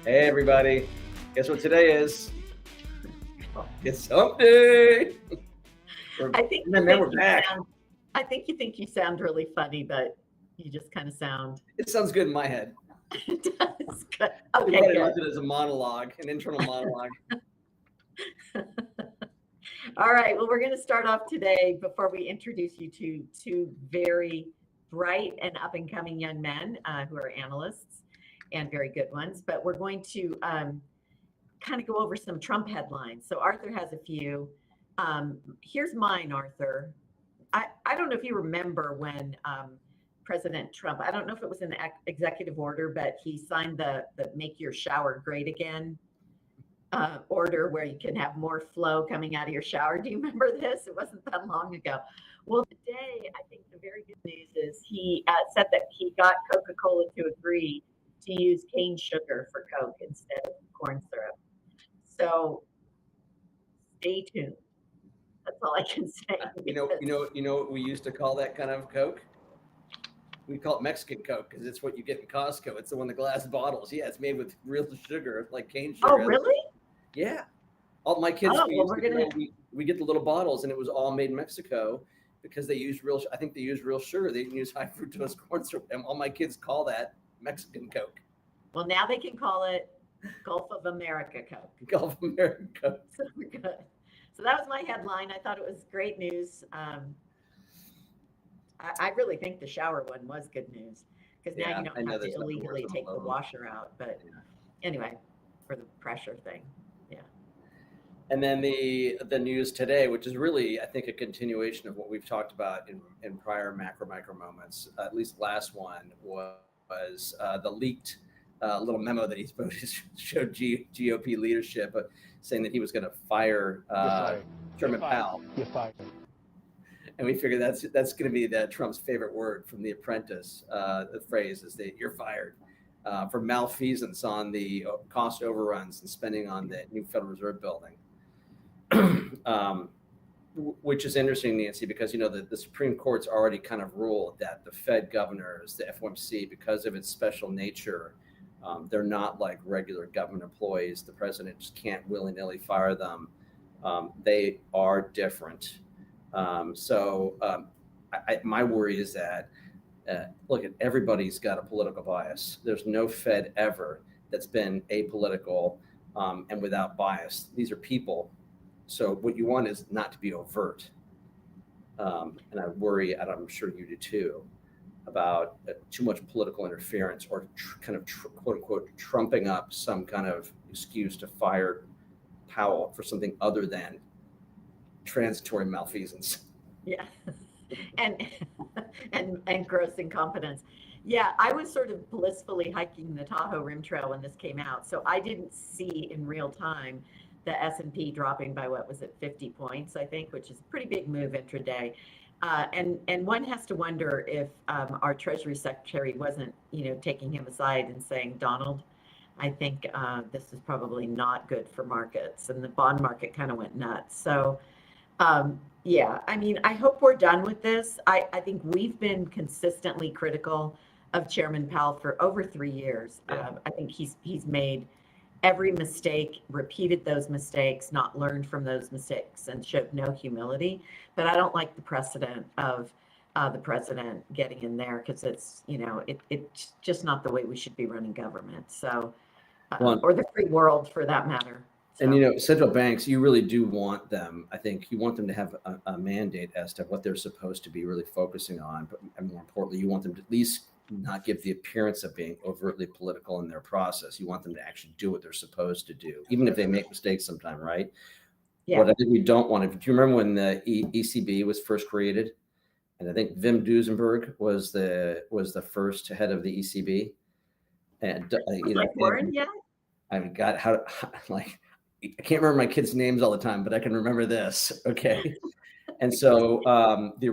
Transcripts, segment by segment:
Hey everybody, guess what today is? It's hump day. I think And then we're back. I think you think you sound really funny, but you just kind of sound. It sounds good in my head. It does. Good. Everybody Okay, loves good. it as a monologue, an internal monologue. All right. Well, we're going to start off today before we introduce you to two very bright and up and coming young men who are analysts and very good ones. But we're going to kind of go over some Trump headlines. So Arthur has a few. Here's mine, Arthur. I don't know if you remember when President Trump, I don't know if it was an executive order, but he signed the Make Your Shower Great Again order where you can have more flow coming out of your shower. Do you remember this? It wasn't that long ago. Well, today, I think the very good news is he said that he got Coca-Cola to agree to use cane sugar for Coke instead of corn syrup. So stay tuned. That's all I can say. You know what we used to call that kind of Coke? We call it Mexican Coke because it's what you get in Costco. It's the one, the glass bottles. Yeah, it's made with real sugar, like cane sugar. Oh, really? Yeah. All my kids, we get the little bottles, and it was all made in Mexico because they use real. I think they use real sugar. They didn't use high fructose corn syrup. And all my kids call that Mexican Coke. Well, now they can call it Gulf of America Coke. Gulf of America Coke. So we're good. So that was my headline. I thought it was great news. I really think the shower one was good news because now you don't have to illegally take the washer out. But anyway, for the pressure thing. Yeah. And then the news today, which is really, I think, a continuation of what we've talked about in prior micro moments. At least last one was the leaked little memo that he showed GOP leadership saying that he was going to fire Chairman Powell. You're fired. And we figured that's going to be Trump's favorite word from The Apprentice. The phrase is that you're fired for malfeasance on the cost overruns and spending on the new Federal Reserve building. Which is interesting, Nancy, because the Supreme Court's already kind of ruled that the Fed governors, the FOMC, because of its special nature, they're not like regular government employees. The president just can't willy-nilly fire them. They are different. My worry is that look, everybody's got a political bias. There's no Fed ever that's been apolitical and without bias. These are people. So what you want is not to be overt. And I worry, and I'm sure you do too, about too much political interference or quote unquote trumping up some kind of excuse to fire Powell for something other than transitory malfeasance. Yeah. and gross incompetence. Yeah, I was sort of blissfully hiking the Tahoe Rim Trail when this came out. So I didn't see in real time the S&P dropping by, 50 points, I think, which is a pretty big move intraday. And one has to wonder if our Treasury Secretary wasn't, taking him aside and saying, Donald, I think this is probably not good for markets. And the bond market kind of went nuts. So, yeah, I mean, I hope we're done with this. I think we've been consistently critical of Chairman Powell for over 3 years. Yeah. I think he's made every mistake, repeated those mistakes, not learned from those mistakes, and showed no humility. But I don't like the precedent of the president getting in there because it's, it's just not the way we should be running government. So, or the free world for that matter. So. And, central banks, you really do want them. I think you want them to have a mandate as to what they're supposed to be really focusing on. But more importantly, you want them to at least not give the appearance of being overtly political in their process. You want them to actually do what they're supposed to do, even if they make mistakes sometime, right? Yeah. What I think we don't want to, do you remember when the ECB was first created? And I think Wim Duesenberg was the first head of the ECB. And Warren, yeah. I've got I can't remember my kids' names all the time, but I can remember this. Okay. And so the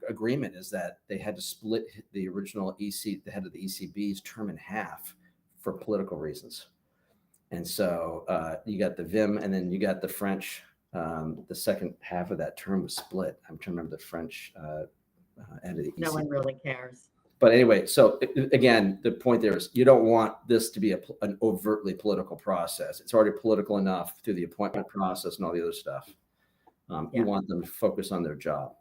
agreement is that they had to split the original the head of the ECB's term in half for political reasons. And so you got the Wim, and then you got the French. The second half of that term was split. I'm trying to remember the French head of the ECB. No one really cares. But anyway, so again, the point there is you don't want this to be an overtly political process. It's already political enough through the appointment process and all the other stuff. You want them to focus on their job.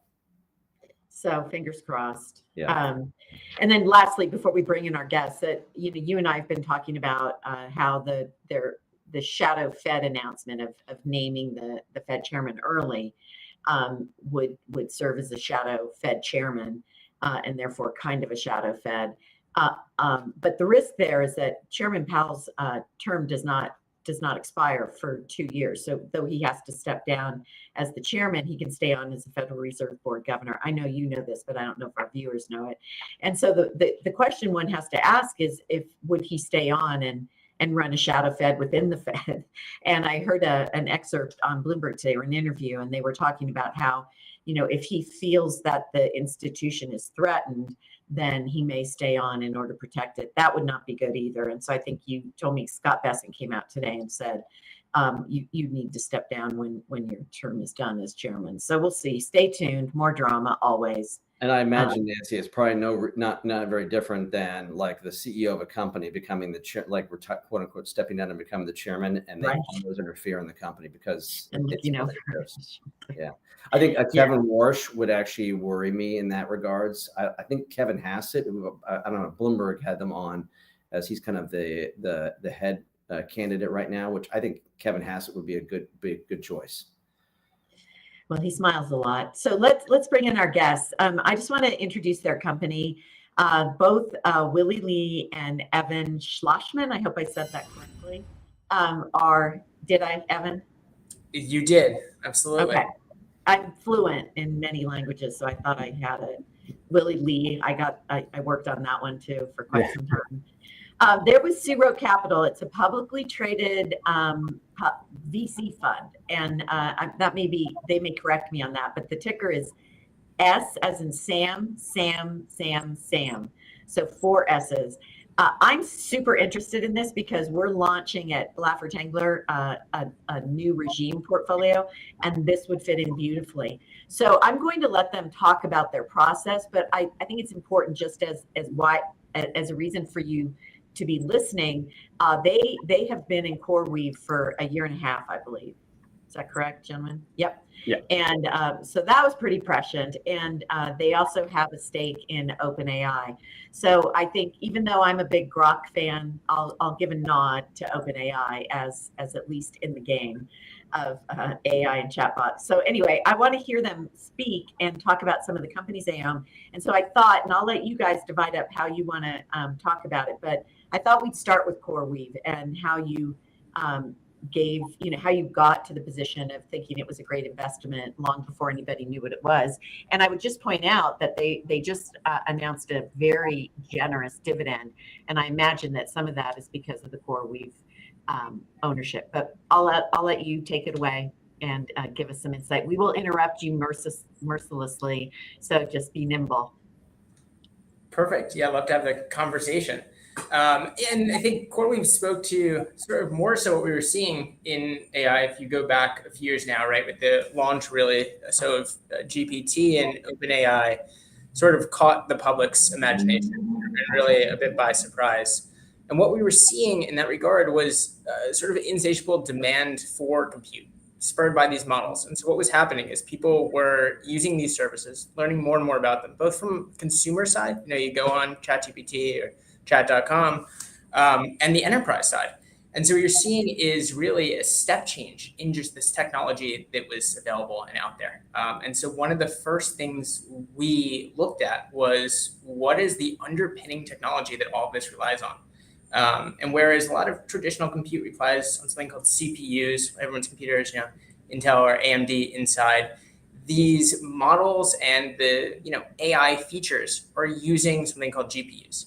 So fingers crossed. Yeah. And then lastly, before we bring in our guests, that you and I have been talking about how the shadow Fed announcement of naming the Fed chairman early would serve as a shadow Fed chairman and therefore kind of a shadow Fed. But the risk there is that Chairman Powell's term does not expire for 2 years. So though he has to step down as the chairman, he can stay on as the Federal Reserve Board governor. I know you know this, but I don't know if our viewers know it. And so the question one has to ask is would he stay on and run a shadow Fed within the Fed? And I heard an excerpt on Bloomberg today, or an interview, and they were talking about how, if he feels that the institution is threatened, then he may stay on in order to protect it. That would not be good either. And so I think you told me Scott Bessent came out today and said, you need to step down when your term is done as chairman. So we'll see. Stay tuned. More drama always. And I imagine, Nancy, it's probably not very different than like the CEO of a company becoming the chair, like we're quote unquote stepping down and becoming the chairman, and they always interfere in the company because yeah. I think Kevin Warsh would actually worry me in that regards. I think Kevin Hassett, I don't know, Bloomberg had them on as he's kind of the head candidate right now, which I think Kevin Hassett would be a good choice. Well, he smiles a lot. So let's bring in our guests. I just want to introduce their company. Both Willie Lee and Evan Schlossman, I hope I said that correctly, did I, Evan? You did, absolutely. Okay. I'm fluent in many languages, so I thought I had it. Willie Lee, I worked on that one too for quite some time. There was SuRo Capital. It's a publicly traded VC fund, and that they may correct me on that, but the ticker is S as in Sam. So 4 S's. I'm super interested in this because we're launching at Laffer Tengler a new regime portfolio, and this would fit in beautifully. So I'm going to let them talk about their process, but I think it's important just as a reason for you to be listening. They have been in CoreWeave for 1.5 years, I believe. Is that correct, gentlemen? Yep. Yeah. And so that was pretty prescient. And they also have a stake in OpenAI. So I think even though I'm a big Grok fan, I'll give a nod to OpenAI as at least in the game of AI and chatbots. So anyway, I want to hear them speak and talk about some of the companies they own. And so I thought, and I'll let you guys divide up how you want to talk about it, but I thought we'd start with CoreWeave and how you how you got to the position of thinking it was a great investment long before anybody knew what it was. And I would just point out that they just announced a very generous dividend. And I imagine that some of that is because of the CoreWeave ownership. But I'll let you take it away and give us some insight. We will interrupt you mercilessly, so just be nimble. Perfect. Yeah, I'd love to have the conversation. And I think CoreWeave spoke to sort of more so what we were seeing in AI. If you go back a few years now, right, with the launch really, so of GPT and OpenAI sort of caught the public's imagination and really a bit by surprise. And what we were seeing in that regard was sort of insatiable demand for compute spurred by these models. And so what was happening is people were using these services, learning more and more about them, both from consumer side, you go on ChatGPT or chat.com, and the enterprise side. And so what you're seeing is really a step change in just this technology that was available and out there. And so one of the first things we looked at was what is the underpinning technology that all of this relies on? And whereas a lot of traditional compute relies on something called CPUs, everyone's computers, Intel or AMD inside, these models and the AI features are using something called GPUs.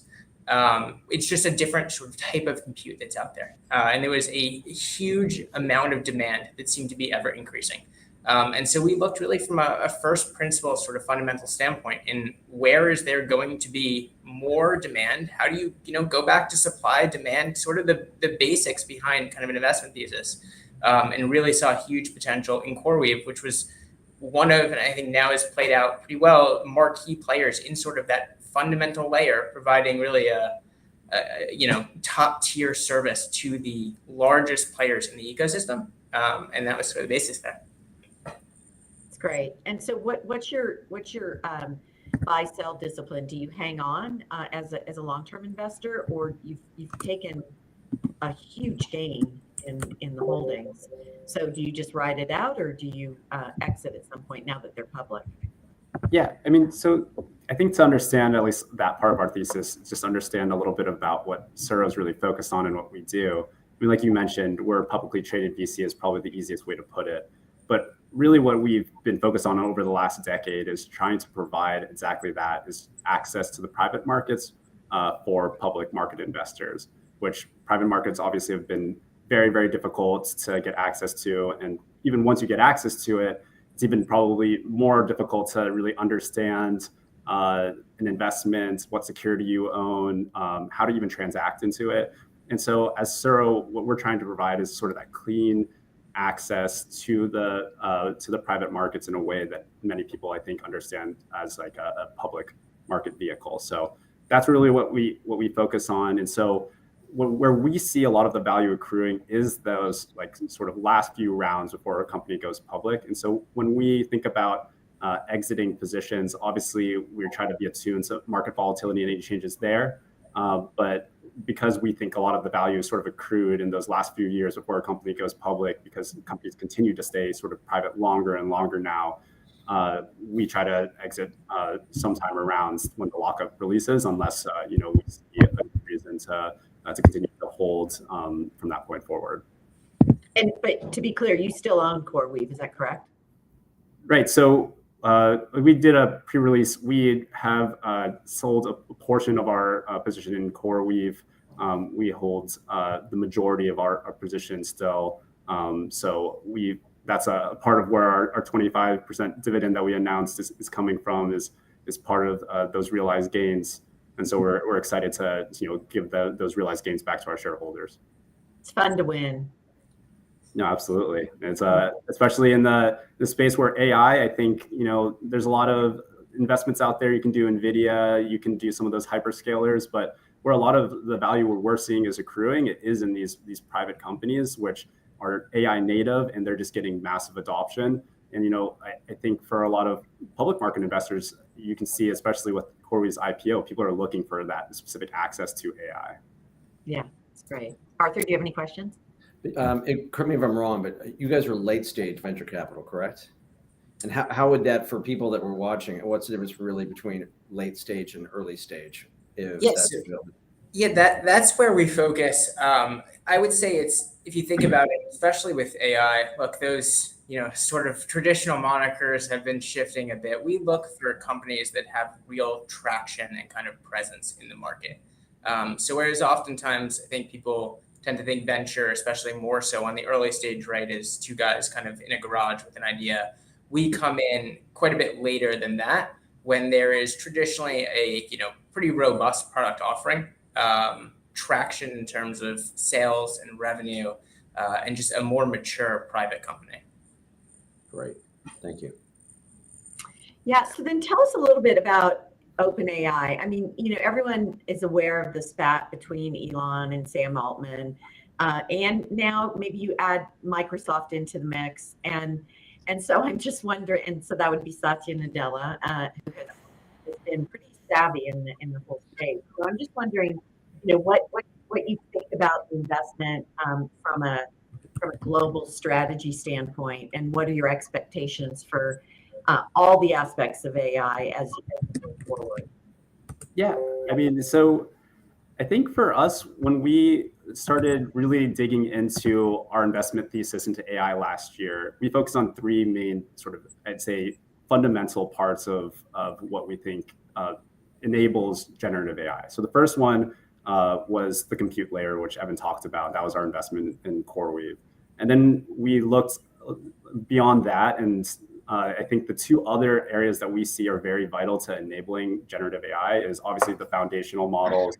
It's just a different sort of type of compute that's out there. And there was a huge amount of demand that seemed to be ever increasing. And so we looked really from a first principle sort of fundamental standpoint in where is there going to be more demand? How do you go back to supply, demand, sort of the basics behind kind of an investment thesis, and really saw huge potential in CoreWeave, which was one of, and I think now has played out pretty well, marquee players in sort of that fundamental layer, providing really a top tier service to the largest players in the ecosystem. And that was sort of the basis there. That's great. And so what's your buy sell discipline? Do you hang on as a long-term investor, or you've taken a huge gain in the holdings? So do you just ride it out, or do you exit at some point now that they're public? Yeah, I mean, so I think to understand at least that part of our thesis, just understand a little bit about what SuRo is really focused on and what we do. I mean, like you mentioned, we're a publicly traded VC is probably the easiest way to put it. But really what we've been focused on over the last decade is trying to provide exactly that, is access to the private markets for public market investors, which private markets obviously have been very, very difficult to get access to. And even once you get access to it, it's even probably more difficult to really understand an investment, what security you own, how to even transact into it. And so as SuRo, what we're trying to provide is sort of that clean access to the private markets in a way that many people, I think, understand as like a public market vehicle. So that's really what we focus on. And so where we see a lot of the value accruing is those like sort of last few rounds before a company goes public. And so when we think about exiting positions, obviously we're trying to be attuned to market volatility and any changes there. But because we think a lot of the value is sort of accrued in those last few years before a company goes public, because companies continue to stay sort of private longer and longer now, we try to exit sometime around when the lockup releases, unless we see a reason to continue to hold from that point forward. But to be clear, you still own CoreWeave, is that correct? Right. So we did a pre-release. We have sold a portion of our position in CoreWeave. We hold the majority of our position still. So that's a part of where our 25% dividend that we announced is coming from, is part of those realized gains. And so we're excited to give those realized gains back to our shareholders. It's fun to win. No, absolutely. It's especially in the space where AI, I think, there's a lot of investments out there. You can do NVIDIA, you can do some of those hyperscalers, but where a lot of the value we're seeing is accruing, it is in these private companies, which are AI native, and they're just getting massive adoption. And, I think for a lot of public market investors, you can see, especially with CoreWeave's IPO, people are looking for that specific access to AI. Yeah, that's great. Arthur, do you have any questions? Correct me if I'm wrong, but you guys are late stage venture capital, correct? And how would that, for people that were watching, what's the difference really between late stage and early stage? Yes. Yeah, that's where we focus. I would say it's, if you think about it, especially with AI, look, those sort of traditional monikers have been shifting a bit. We look for companies that have real traction and kind of presence in the market. So whereas oftentimes I think people tend to think venture, especially more so on the early stage, right, is two guys kind of in a garage with an idea. We come in quite a bit later than that, when there is traditionally a pretty robust product offering, traction in terms of sales and revenue, and just a more mature private company. Great, thank you. Yeah, so then tell us a little bit about OpenAI. I mean, everyone is aware of the spat between Elon and Sam Altman, and now maybe you add Microsoft into the mix, and so I'm just wondering, and so that would be Satya Nadella, who has been pretty savvy in the whole space. So I'm just wondering, what you think about the investment from a global strategy standpoint, and what are your expectations for all the aspects of AI as you move forward? Yeah, I mean, so I think for us, when we started really digging into our investment thesis into AI last year, we focused on three main sort of, I'd say, fundamental parts of what we think enables generative AI. So the first one was the compute layer, which Evan talked about. That was our investment in CoreWeave. And then we looked beyond that, and I think the two other areas that we see are very vital to enabling generative AI is obviously the foundational models,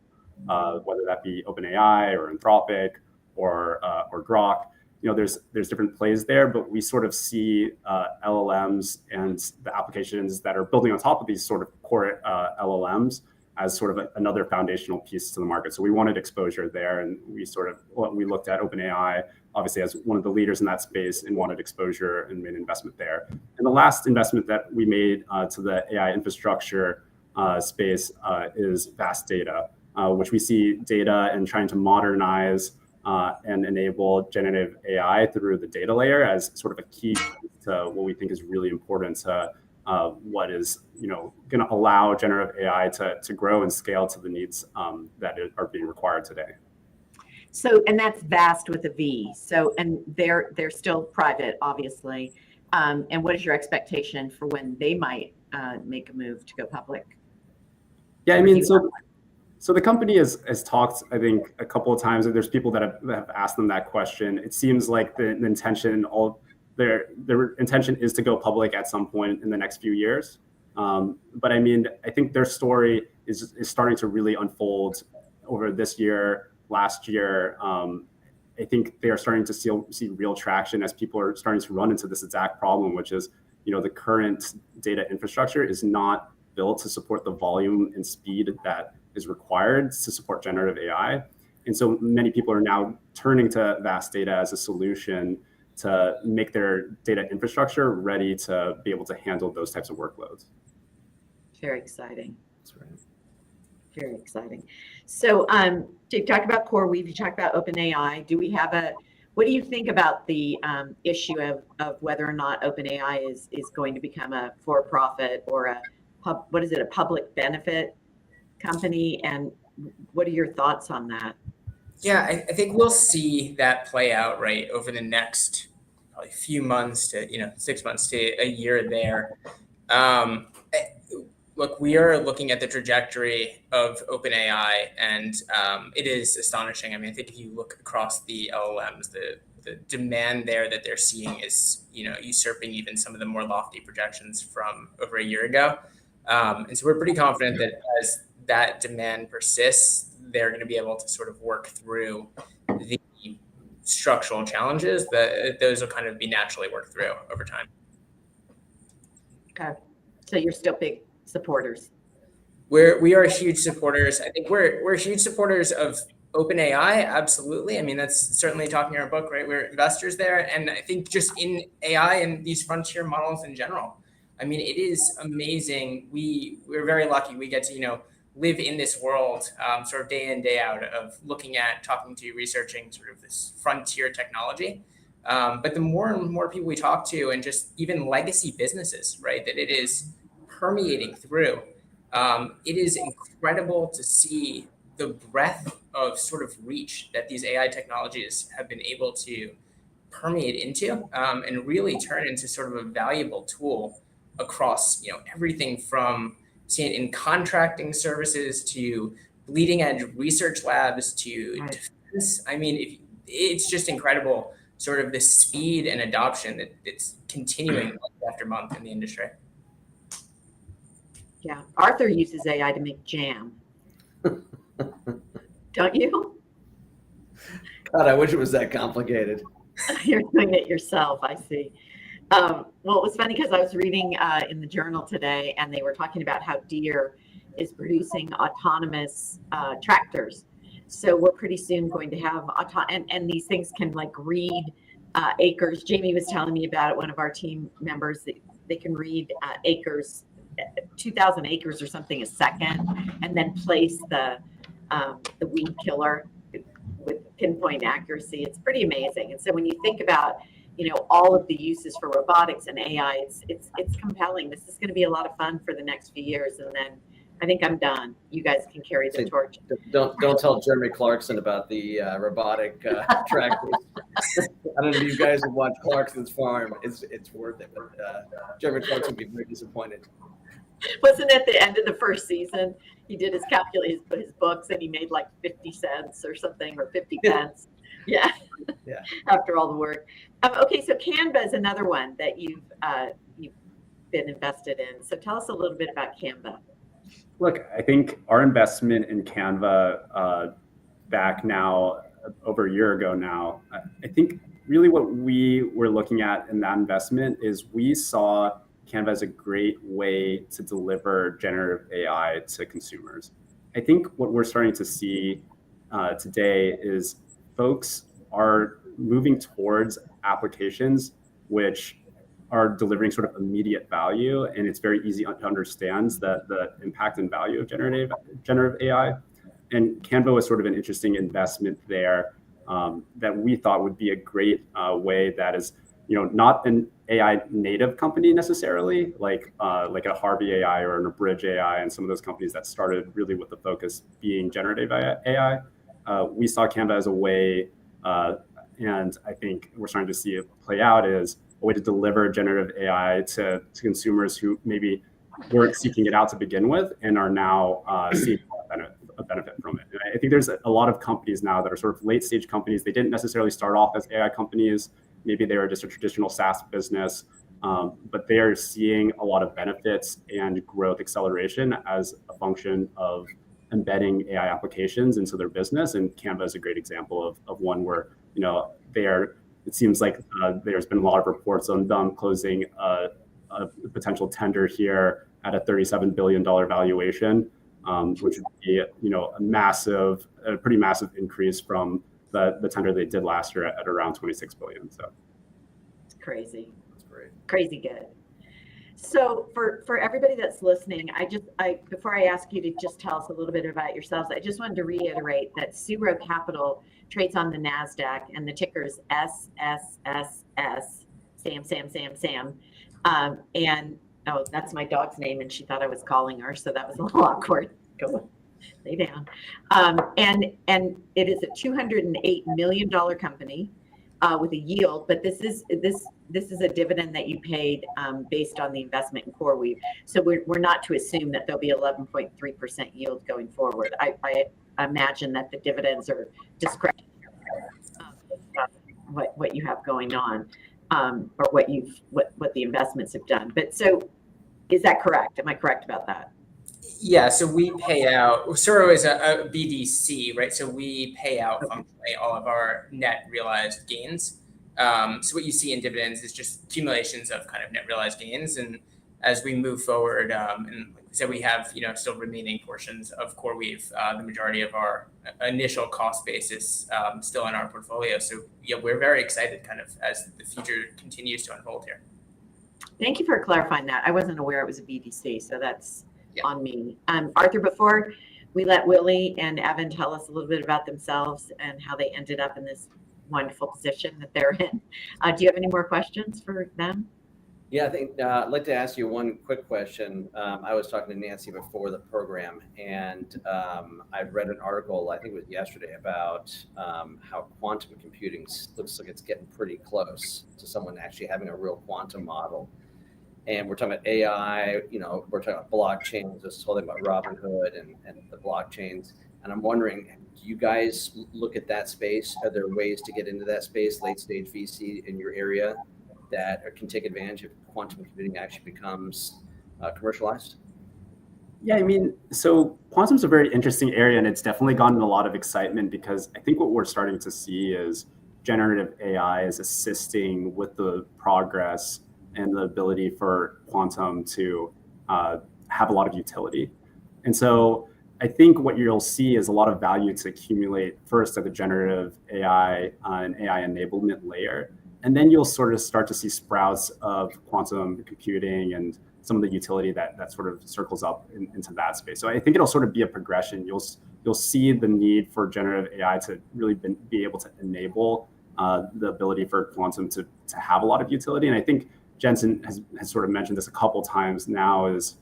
whether that be OpenAI or Anthropic or Grok. There's different plays there, but we sort of see LLMs and the applications that are building on top of these sort of core LLMs as sort of another foundational piece to the market. So we wanted exposure there, and we looked at OpenAI, obviously as one of the leaders in that space, and wanted exposure and made an investment there. And the last investment that we made to the AI infrastructure space is vast data, which we see data and trying to modernize and enable generative AI through the data layer as sort of a key to what we think is really important to what is going to allow generative AI to grow and scale to the needs that are being required today. So, and that's vast with a V. So, and they're still private, obviously. And what is your expectation for when they might make a move to go public? Yeah, I mean, so the company has talked, I think, a couple of times, and there's people that have asked them that question. It seems like the intention, their intention is to go public at some point in the next few years. But I mean, I think their story is starting to really unfold over this year, last year. I think they are starting to see real traction as people are starting to run into this exact problem, which is, the current data infrastructure is not built to support the volume and speed that is required to support generative AI. And so many people are now turning to vast data as a solution to make their data infrastructure ready to be able to handle those types of workloads. Very exciting. That's right. Very exciting. So, you talked about CoreWeave, you talked about OpenAI. What do you think about the issue of whether or not OpenAI is going to become a for-profit or a public benefit company? And what are your thoughts on that? Yeah, I think we'll see that play out right over the next probably few months to 6 months to a year there. Look, we are looking at the trajectory of OpenAI, and it is astonishing. I mean, I think if you look across the LLMs, the demand there that they're seeing is usurping even some of the more lofty projections from over a year ago. And so we're pretty confident that as that demand persists, they're going to be able to sort of work through the structural challenges that those will kind of be naturally worked through over time. Okay, so you're still big supporters. We are huge supporters. I think we're huge supporters of OpenAI. Absolutely. I mean, that's certainly talking in our book, right? We're investors there, and I think just in AI and these frontier models in general. I mean, it is amazing. We're very lucky. We get to live in this world sort of day in, day out of looking at, talking to, researching sort of this frontier technology. But the more and more people we talk to, and just even legacy businesses, right, that it is permeating through, it is incredible to see the breadth of sort of reach that these AI technologies have been able to permeate into and really turn into sort of a valuable tool across everything from in contracting services to bleeding edge research labs to defense. I mean, it's just incredible, sort of the speed and adoption that's continuing month after month in the industry. Yeah, Arthur uses AI to make jam. Don't you? God, I wish it was that complicated. You're doing it yourself, I see. Well, it was funny because I was reading in the journal today, and they were talking about how Deere is producing autonomous tractors. So we're pretty soon going to have and these things can like read acres. Jamie was telling me about it. One of our team members, they can read acres, 2,000 acres or something a second, and then place the weed killer with pinpoint accuracy. It's pretty amazing. And so when you think about all of the uses for robotics and AI, it's compelling. This is going to be a lot of fun for the next few years, and then I think I'm done. You guys can carry the torch. Don't tell Jeremy Clarkson about the robotic tractors. I don't know if you guys have watched Clarkson's Farm. It's worth it, but Jeremy Clarkson would be very disappointed. Wasn't at the end of the first season, he did his his books, and he made like 50 cents or something, or 50 pence. Yeah. After all the work. Okay, so Canva is another one that you've been invested in. So tell us a little bit about Canva. Look, I think our investment in Canva back now over a year ago now, I think really what we were looking at in that investment is we saw Canva as a great way to deliver generative AI to consumers. I think what we're starting to see today is folks are moving towards applications which are delivering sort of immediate value, and it's very easy to understand the impact and value of generative AI. And Canva was sort of an interesting investment there that we thought would be a great way that is, not an AI native company necessarily, like a Harvey AI or an Abridge AI, and some of those companies that started really with the focus being generative AI. We saw Canva as a way, and I think we're starting to see it play out, is a way to deliver generative AI to consumers who maybe weren't seeking it out to begin with and are now seeing a benefit from it. And I think there's a lot of companies now that are sort of late stage companies. They didn't necessarily start off as AI companies. Maybe they were just a traditional SaaS business, but they are seeing a lot of benefits and growth acceleration as a function of embedding AI applications into their business. And Canva is a great example of one where, it seems like there's been a lot of reports on them closing a potential tender here at a $37 billion valuation, which would be, a pretty massive increase from the tender they did last year at around 26 billion. So it's crazy. That's great. Crazy good. So for everybody that's listening, before I ask you to just tell us a little bit about yourselves, I just wanted to reiterate that SuRo Capital trades on the NASDAQ and the ticker is SSSS, Sam. And that's my dog's name, and she thought I was calling her, so that was a little awkward. Go lay down. And it is a $208 million company with a yield, but this is a dividend that you paid based on the investment in CoreWeave. So we're not to assume that there'll be 11.3% yield going forward. I imagine that the dividends are discretionary, what you have going on, or what the investments have done. But so, is that correct? Am I correct about that? Yeah, so we pay out, SuRo is a BDC, right? So we pay out functionally all of our net realized gains. So what you see in dividends is just accumulations of kind of net realized gains. And as we move forward, and like we said, we have, still remaining portions of CoreWeave, the majority of our initial cost basis still in our portfolio. So yeah, we're very excited kind of as the future continues to unfold here. Thank you for clarifying that. I wasn't aware it was a BDC, so that's on me. Arthur, before we let Willie and Evan tell us a little bit about themselves and how they ended up in this wonderful position that they're in, do you have any more questions for them? Yeah, I think I'd like to ask you one quick question. I was talking to Nancy before the program, and I read an article, I think it was yesterday, about how quantum computing looks like it's getting pretty close to someone actually having a real quantum model. And we're talking about AI, we're talking about blockchains, this whole thing about Robinhood and the blockchains. And I'm wondering, do you guys look at that space? Are there ways to get into that space, late stage VC in your area, that can take advantage if quantum computing actually becomes commercialized? Yeah, so quantum's a very interesting area, and it's definitely gotten a lot of excitement because I think what we're starting to see is generative AI is assisting with the progress and the ability for quantum to have a lot of utility. And so I think what you'll see is a lot of value to accumulate first at the generative AI and AI enablement layer. And then you'll sort of start to see sprouts of quantum computing and some of the utility that sort of circles up into that space. So I think it'll sort of be a progression. You'll see the need for generative AI to really be able to enable the ability for quantum to have a lot of utility. And I think Jensen has sort of mentioned this a couple times now, is,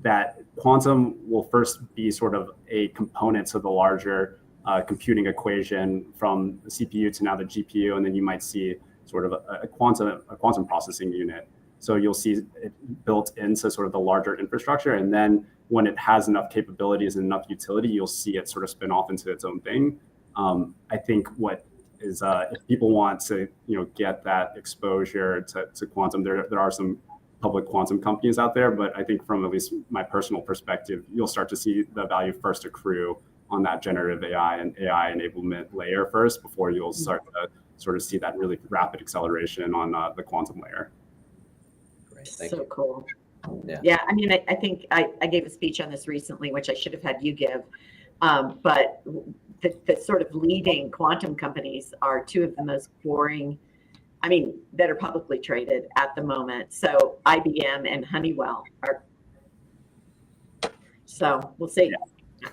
that quantum will first be sort of a component to the larger computing equation from the CPU to now the GPU, and then you might see sort of a quantum processing unit. So you'll see it built into sort of the larger infrastructure, and then when it has enough capabilities and enough utility, you'll see it sort of spin off into its own thing. I think what is if people want to get that exposure to quantum, there are some public quantum companies out there, but I think from at least my personal perspective, you'll start to see the value first accrue on that generative AI and AI enablement layer first, before you'll start to sort of see that really rapid acceleration on the quantum layer. Great, thank you. So cool. Yeah, I mean, I think I gave a speech on this recently, which I should have had you give. But the sort of leading quantum companies are two of the most boring, I mean, that are publicly traded at the moment. So IBM and Honeywell are, so we'll see.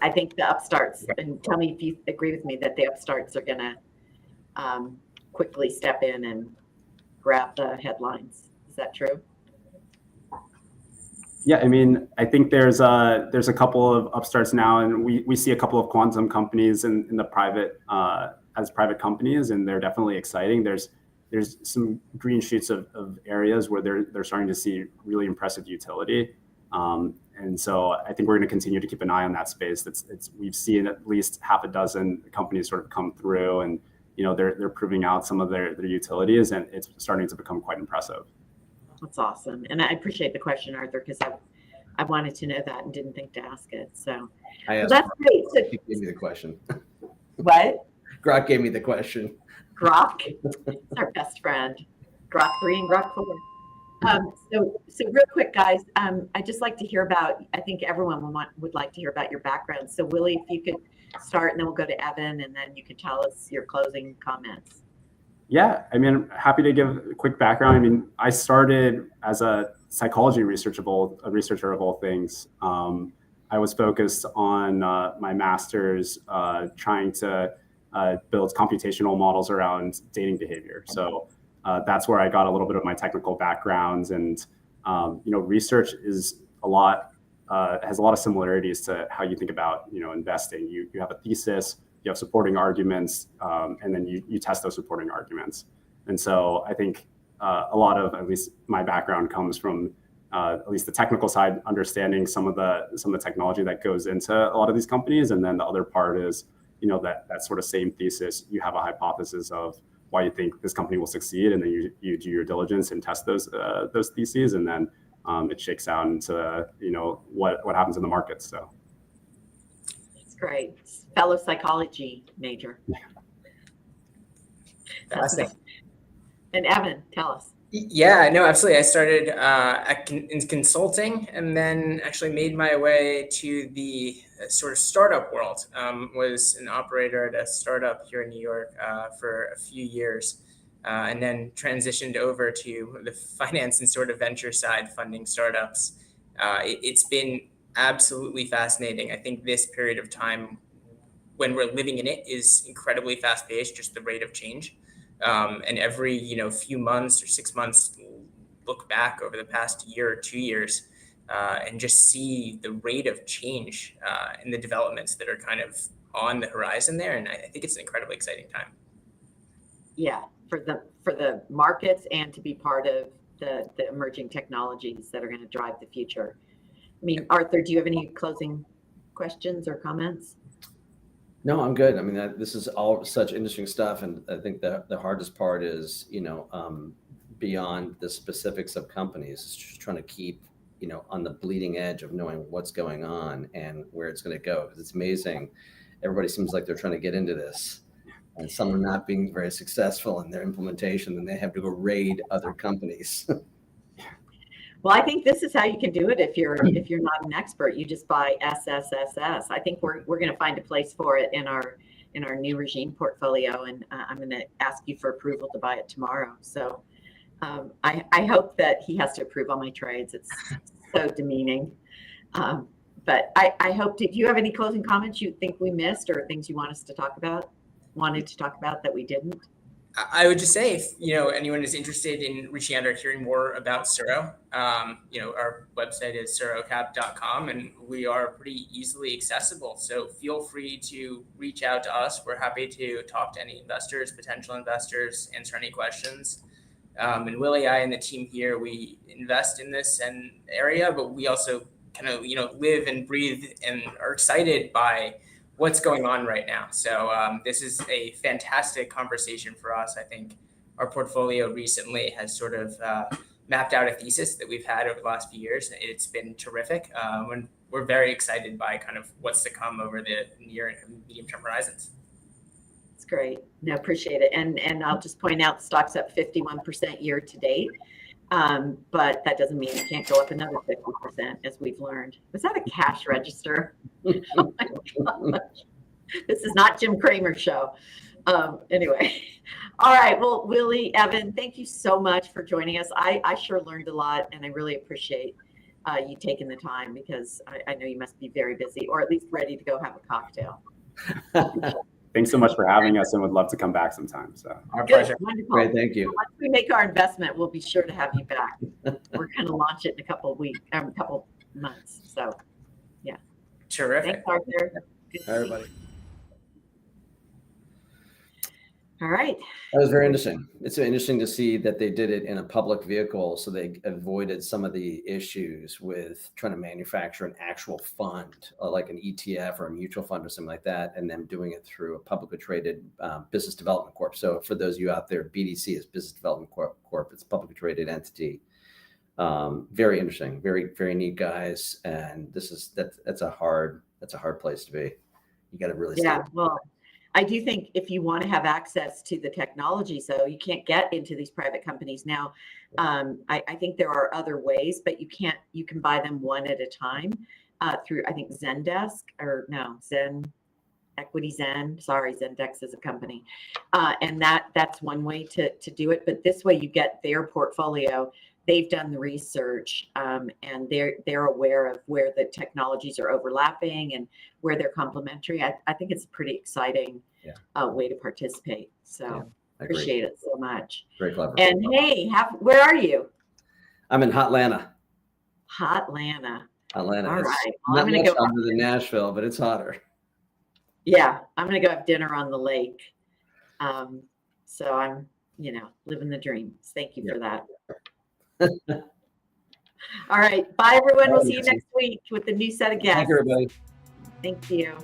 I think the upstarts, and tell me if you agree with me that the upstarts are going to quickly step in and grab the headlines. Is that true? Yeah, I mean, I think there's a couple of upstarts now, and we see a couple of quantum companies in the private as private companies, and they're definitely exciting. There's some green shoots of areas where they're starting to see really impressive utility, and so I think we're going to continue to keep an eye on that space. We've seen at least half a dozen companies sort of come through, and they're proving out some of their utilities, and it's starting to become quite impressive. That's awesome. And I appreciate the question, Arthur, because I wanted to know that and didn't think to ask it. So that's great. So, he gave me the question. What? Grok gave me the question. Grok, it's our best friend. Grok 3 and Grok 4. So real quick, guys, I'd just like to hear about, I think everyone would like to hear about your background. So Willie, if you could start, and then we'll go to Evan, and then you can tell us your closing comments. Yeah, I mean, happy to give a quick background. I mean, I started as a psychology researcher of all things. I was focused on my master's trying to build computational models around dating behavior. So that's where I got a little bit of my technical backgrounds, and research is has a lot of similarities to how you think about investing. You have a thesis, you have supporting arguments, and then you test those supporting arguments. And so I think a lot of, at least my background, comes from at least the technical side, understanding some of the technology that goes into a lot of these companies, and then the other part is that sort of same thesis. You have a hypothesis of why you think this company will succeed, and then you do your diligence and test those theses, and then it shakes out into what happens in the market. So. Great. Fellow psychology major. That's nice. And Evan, tell us. Yeah, no, absolutely. I started in consulting, and then actually made my way to the sort of startup world. Was an operator at a startup here in New York for a few years, and then transitioned over to the finance and sort of venture side, funding startups. It's been absolutely fascinating. I think this period of time when we're living in it is incredibly fast paced, just the rate of change. And every, few months or 6 months, look back over the past year or 2 years and just see the rate of change and the developments that are kind of on the horizon there. And I think it's an incredibly exciting time. Yeah, for the markets, and to be part of the emerging technologies that are going to drive the future. I mean, Arthur, do you have any closing questions or comments? No, I'm good. I mean, this is all such interesting stuff, and I think the hardest part is, beyond the specifics of companies, is just trying to keep, on the bleeding edge of knowing what's going on and where it's going to go. Because it's amazing. Everybody seems like they're trying to get into this, and some are not being very successful in their implementation, and they have to go raid other companies. Well, I think this is how you can do it if you're not an expert. You just buy SSSS. I think we're going to find a place for it in our new regime portfolio, and I'm going to ask you for approval to buy it tomorrow. So I hope that he has to approve all my trades. It's so demeaning. But I hope. Do you have any closing comments you think we missed, or things you wanted to talk about that we didn't? I would just say, if anyone is interested in reaching out or hearing more about SuRo, our website is surocap.com, and we are pretty easily accessible. So feel free to reach out to us. We're happy to talk to any investors, potential investors, answer any questions. And Willie, I, and the team here, we invest in this area, but we also kind of live and breathe and are excited by what's going on right now. So this is a fantastic conversation for us. I think our portfolio recently has sort of mapped out a thesis that we've had over the last few years. It's been terrific. And we're very excited by kind of what's to come over the near and medium term horizons. It's great. No, appreciate it. And I'll just point out the stock's up 51% year to date. But that doesn't mean it can't go up another 50%, as we've learned. Was that a cash register? Oh my gosh. This is not Jim Cramer's show. Anyway, all right. Well, Willie, Evan, thank you so much for joining us. I sure learned a lot, and I really appreciate you taking the time, because I know you must be very busy, or at least ready to go have a cocktail. Thanks so much for having us, and would love to come back sometime. So Our Good, pleasure. wonderful. Great, thank you. Once we make our investment, we'll be sure to have you back. We're going to launch it in a couple of weeks, a couple months. So, Terrific. thanks, Arthur. Good to see you. Everybody. All right. That was very interesting. It's interesting to see that they did it in a public vehicle, so they avoided some of the issues with trying to manufacture an actual fund, like an ETF or a mutual fund or something like that, and then doing it through a publicly traded business development corp. So for those of you out there, BDC is Business Development Corp. It's a publicly traded entity. Very interesting, very, very neat guys. And that's a hard place to be. You got to really Yeah. Well, I do think if you want to have access to the technology, so you can't get into these private companies now. I think there are other ways, but you can buy them one at a time through, I think, Zendesk, or no, Equity Zen. Sorry, Zendesk is a company. And that's one way to do it. But this way you get their portfolio. They've done the research, and they're aware of where the technologies are overlapping and where they're complementary. I think it's a pretty exciting way to participate. So appreciate it so much. Very clever. And hey, where are you? I'm in Hotlanta. Hotlanta. Atlanta. All It's right. Well, not I'm gonna much go. hotter than Nashville, but it's hotter. Yeah, I'm gonna go have dinner on the lake. So I'm, living the dream. Thank you for that. All right. Bye, everyone. We'll see you next week with the new set of guests. Thank you, everybody. Thank you.